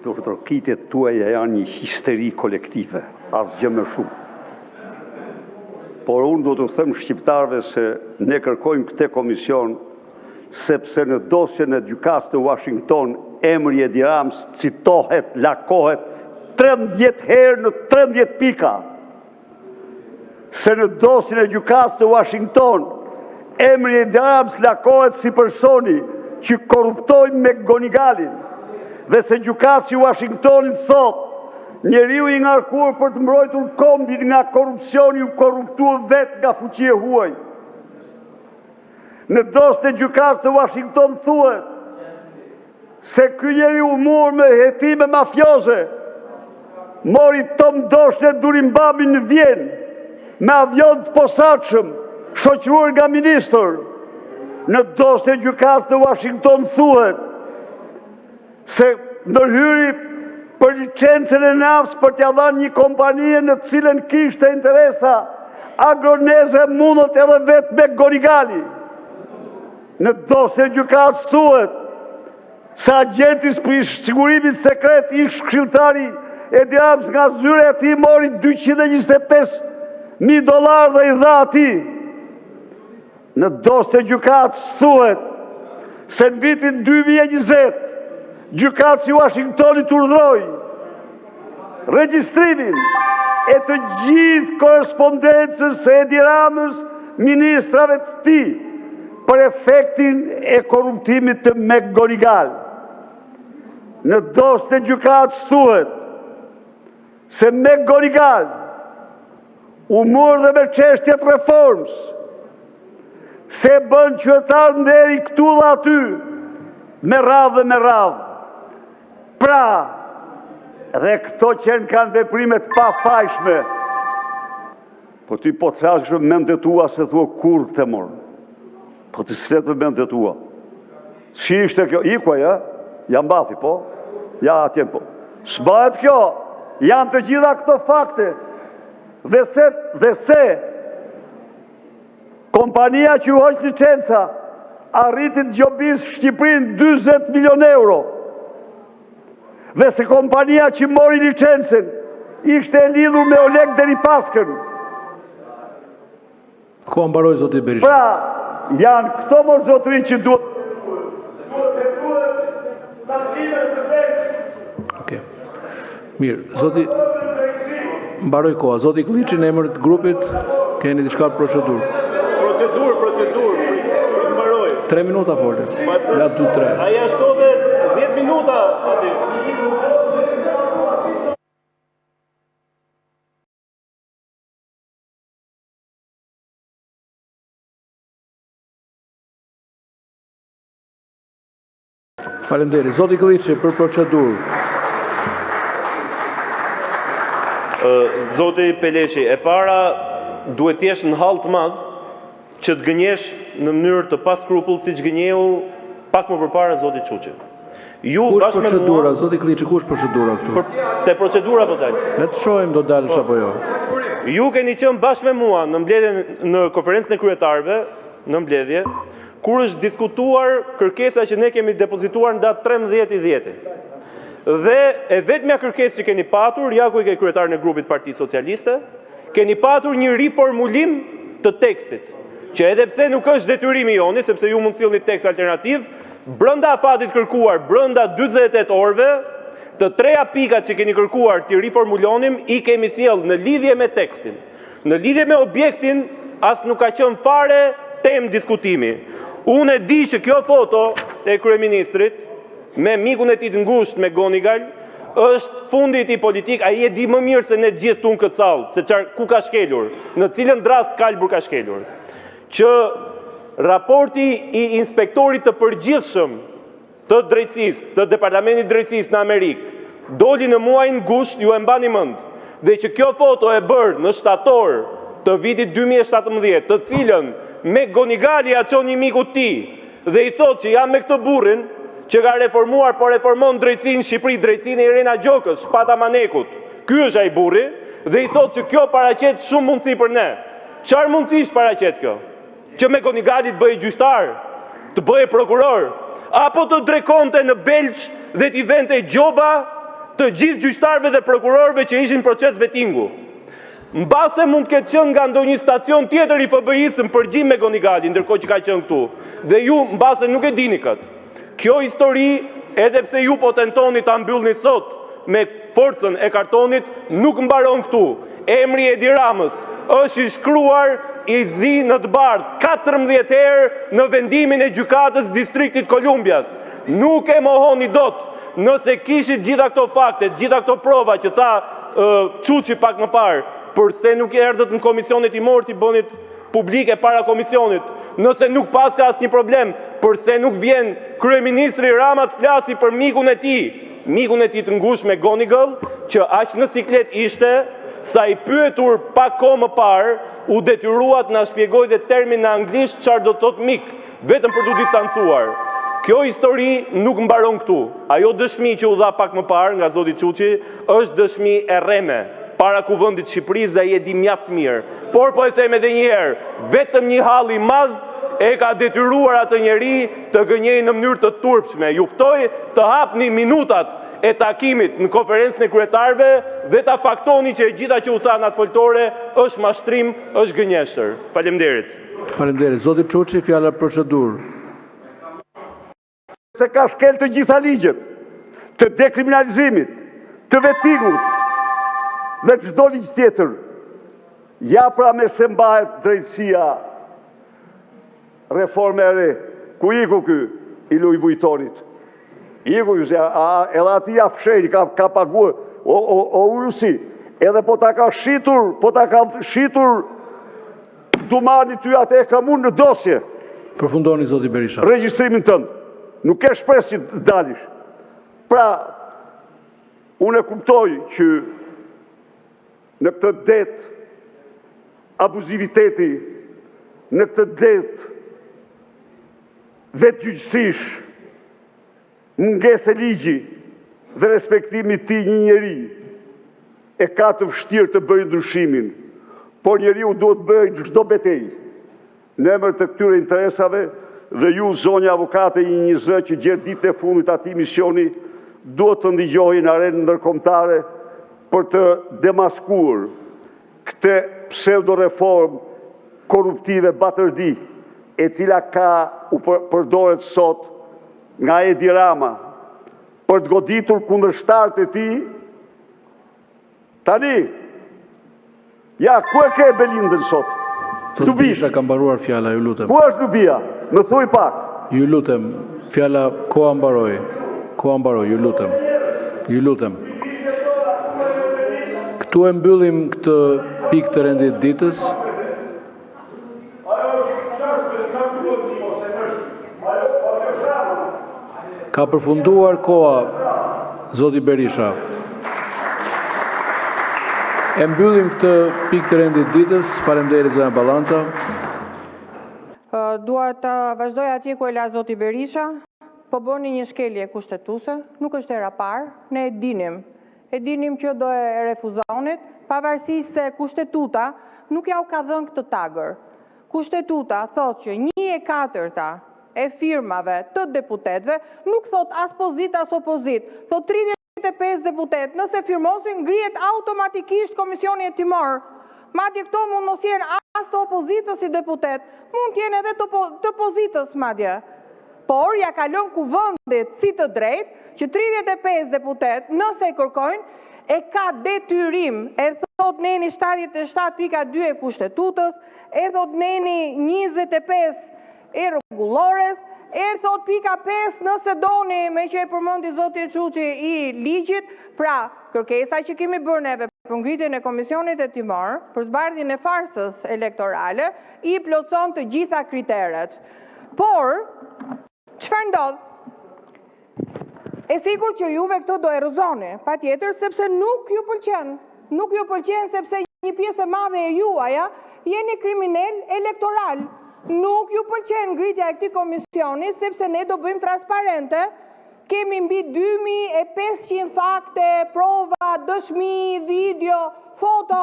Doktor, kitjet tuaja janë një histeri kolektive, asgjë më shumë. Por unë do të them shqiptarëve se ne kërkojmë këtë komision sepse në dosjen e gjykatës të Washington emri Edi Rams citohet, lakohet 13 herë në 13 pika. Se në dosjen e gjykatës të Washington emri Edi Rams lakohet si personi që korruptoi me Gonigalin. Dhe se gjykatësi i Washingtonit thot, njeriu i ngarkuar për të mbrojtur kombin nga korrupsioni u korruptua vetë nga fuqia e huaj. Në dosjen e gjykatës të Washington thuhet se ky njeriu mor me hetime mafioze, mori Tom Doshën e Durimbabin në Vjenë me avion të posaçëm, shoqëruar nga ministër. Në dosjen e gjykatës të Washington thuhet se ndërhyri për licencën e nafs për t'ia dhënë një kompanie në cilën kishte interesa agroneze mundot edhe vetë me Gonigali. Në dosjen e gjykatës thuhet se agenti i sigurimit sekret ish këshilltari Edi Rams nga zyra e tij mori $225.000 dhe i dha atij. Në dosjen e gjykatës thuhet se në vitin 2020 gjykatësi i Washingtonit urdhëroi regjistrimin e të gjithë korrespondencës së Edi Ramës, ministrave të tij, për efektin e korruptimit të McGonigal. Në dosjen e gjykatës thuhet se McGonigal u mor dhe me çështjet reformës, se bën qytetar nderi këtu dhe aty, me radhë dhe me radhë. Pra, dhe këto qenë kanë veprimet pa fajshme. Po ti po të thash me mendet tua se thua kur të morë. Po ti s'flet me mendet tua. Si ishte kjo? Ikuaj, ja? Ja mbathi, po? Ja atje, po. S'bëhet kjo. Janë të gjitha këto fakte. Dhe se kompania që u hoq licenca arriti të gjobis Shqipërinë 40 milion euro. Dhe se kompania që mori licencën ishte e lidhur me Oleg Deripaskën. Ko mbaroj zoti Berisha? Pra, janë këto mor zotëri që duhet Okej. Mirë, zoti mbaroj koha. Zoti Kliçi në emër të grupit keni diçka procedurë? Procedurë. Mbaroj. 3 minuta folë. Ja 2-3. Aja shtove 10 minuta aty. Faleminderit. Zoti Kliçi për procedurë. Zoti Peleshi, e para duhet t'jesh në hall të madh që të gënjesh në mënyrë të paskrupull siç gënjeu pak më përpara zoti Çuçi. Ju Kush bashkë me procedura, mua, zoti Kliçi, kush procedura këtu? te procedura po dal. Le të shohim do dalësh apo jo. Ju keni qenë bashkë me mua në mbledhjen në konferencën e kryetarëve, në mbledhje, kur është diskutuar kërkesa që ne kemi depozituar nda 13/10. Dhe e vetmja kërkesë që keni patur, ja ku i ke kryetarin e grupit Partisë Socialiste, keni patur një riformulim të tekstit, që edhe pse nuk është detyrimi joni, sepse ju mund sillni tekst alternativ, brenda afatit kërkuar, brenda 48 orëve, të treja pikat që keni kërkuar të riformulonim, i kemi sjell në lidhje me tekstin. Në lidhje me objektin, as nuk ka qenë fare temë diskutimi. Unë e di që kjo foto e kryeministrit, me mikun e tij të ngushtë me Gonigal, është fundi i tij politik, ai e di më mirë se ne gjithë tunë këtë sallë, se ku ka shkelur, në cilën drast kalbur ka shkelur. Që raporti i inspektorit të përgjithshëm të drejtësisë, të Departamentit Drejtësisë në Amerikë, doli në muajin gusht, ju e mbani mend, dhe që kjo foto e bërë në shtator të vitit 2017, të cilën me Gonigali ja çon një miku të tij dhe i thotë që jam me këtë burrin që ka reformuar, po reformon drejtësinë në Shqipëri, drejtësinë e Irena Gjokës, Shpata Manekut. Ky është ai burri dhe i thotë që kjo paraqet shumë mundësi për ne. Çfarë mundësish paraqet kjo? Që me Gonigali të bëjë gjyqtar, të bëjë prokuror, apo të drekonte në Belç dhe t'i vente gjoba të gjithë gjyqtarëve dhe prokurorëve që ishin proces vettingu. Mbase mund të ketë qenë nga ndonjë stacion tjetër i FBI-s në përgjim me Gonigali, ndërkohë që ka qenë këtu. Dhe ju mbase nuk e dini këtë. Kjo histori, edhe pse ju po tentoni ta mbyllni sot me forcën e kartonit, nuk mbaron këtu. Emri Edi Ramës është i shkruar i zi në të bardhë 14 herë në vendimin e gjykatës distriktit Kolumbjas. Nuk e mohoni dot. Nëse kishit gjitha këto fakte, gjitha këto prova që tha Çuçi pak më parë, përse nuk erdhët në komisionet i morë t'i bënit publike para komisionit? Nëse nuk pas ka asnjë problem, përse nuk vjen kryeministri Rama të flasi për mikun e tij të ngushtë me Gonigall, që aq në siklet ishte, sa i pyetur pak kohë më parë, u detyruat na shpjegoj dhe termin në anglisht çfarë do të thotë mik, vetëm për t'u distancuar. Kjo histori nuk mbaron këtu. Ajo dëshmi që u dha pak më parë nga zoti Çuçi është dëshmi e rreme para Kuvendit të Shqipërisë dhe ai e di mjaft mirë. Por po e them edhe një herë, vetëm një hall i madh e ka detyruar atë njeri të gënjejë në mënyrë të turpshme. Ju ftoj të hapni minutat e takimit në konferencën e kryetarëve dhe ta faktoni që e gjitha që u tha në atë foltore është mashtrim, është gënjeshtër. Faleminderit. Faleminderit. Zoti Çuçi, fjala procedurë. Se ka shkel të gjitha ligjet, të dekriminalizimit, të vettingut dhe çdo ligj tjetër. Ja pra me se mbahet drejtësia reforme e re, ku iku ky i Luj Vujtonit. Iku ky, edhe ati ja fshejnë, ka paguar, o urusi, edhe po ta ka shitur dumani ty atë e kam unë në dosje. Përfundoni zoti Berisha. Regjistrimin tënd. Nuk e shpresë që të dalish. Pra, unë e kuptoj që në këtë det abuziviteti, në këtë det vetgjyqësish, mungesë e ligji dhe respektimi ti një njeri e ka të vështirë të bëjë ndryshimin, por njeriu duhet bëjë çdo betejë në emër të këtyre interesave. Dhe ju, zonja avokate i 20 që gjerë ditë e fundit ati misioni, duhet të ndigjohi në arenë ndërkombëtare për të demaskuar këtë pseudo-reform korruptive batërdi, e cila u përdoret sot nga Edi Rama për të goditur kundërshtarët e tij. Tani, ja, ku e ke Belindën sot? Zoti Berisha ka mbaruar fjala, ju lutem. Ku është Lubia? Më thuj pak. Ju lutem, fjala koha mbaroi. Koha mbaroi, ju lutem. Ju lutem. Këtu e mbyllim këtë pikë të rendit ditës. Ka përfunduar koha, zoti Berisha. E mbyllim këtë pikë të rendit ditës. Faleminderit zonja Ballanca. Dua të vazhdoj atje ku e la zoti Berisha, po bëni një shkelje kushtetuese, nuk është era parë, ne e dinim që do e refuzonit, pavarësisht se kushtetuta nuk ja u ka dhënë këtë tagër. Kushtetuta thot që 1/4 e firmave të deputetëve nuk thot as pozit as opozit, thot 35 deputet, nëse firmosin ngrihet automatikisht komisioni hetimor. Madje këto mund mos jenë as të opozitës si deputet, mund t'jenë edhe të pozitës madje. Por ja ka lënë Kuvendit si të drejtë që 35 deputet, nëse e kërkojnë, e ka detyrim, e thot neni 77.2 e kushtetutës, e thot neni 25 e rregullores, e thot pika 5 nëse doni, me që e përmendi zoti Çuçi i ligjit, pra kërkesa që kemi bërë neve për ngritjen e komisionit hetimor, për zbardhjen e farsës elektorale, i plotson të gjitha kriteret. Por, çfarë ndodh? E sigur që juve këto do e rrëzoni, patjetër, sepse nuk ju pëlqen. Nuk ju pëlqen sepse një pjesë e madhe e juaja jeni kriminal elektoral. Nuk ju pëlqen ngritja e këtij komisioni sepse ne do bëjmë transparente. Kemi mbi 2500 fakte, prova, dëshmi, video, foto.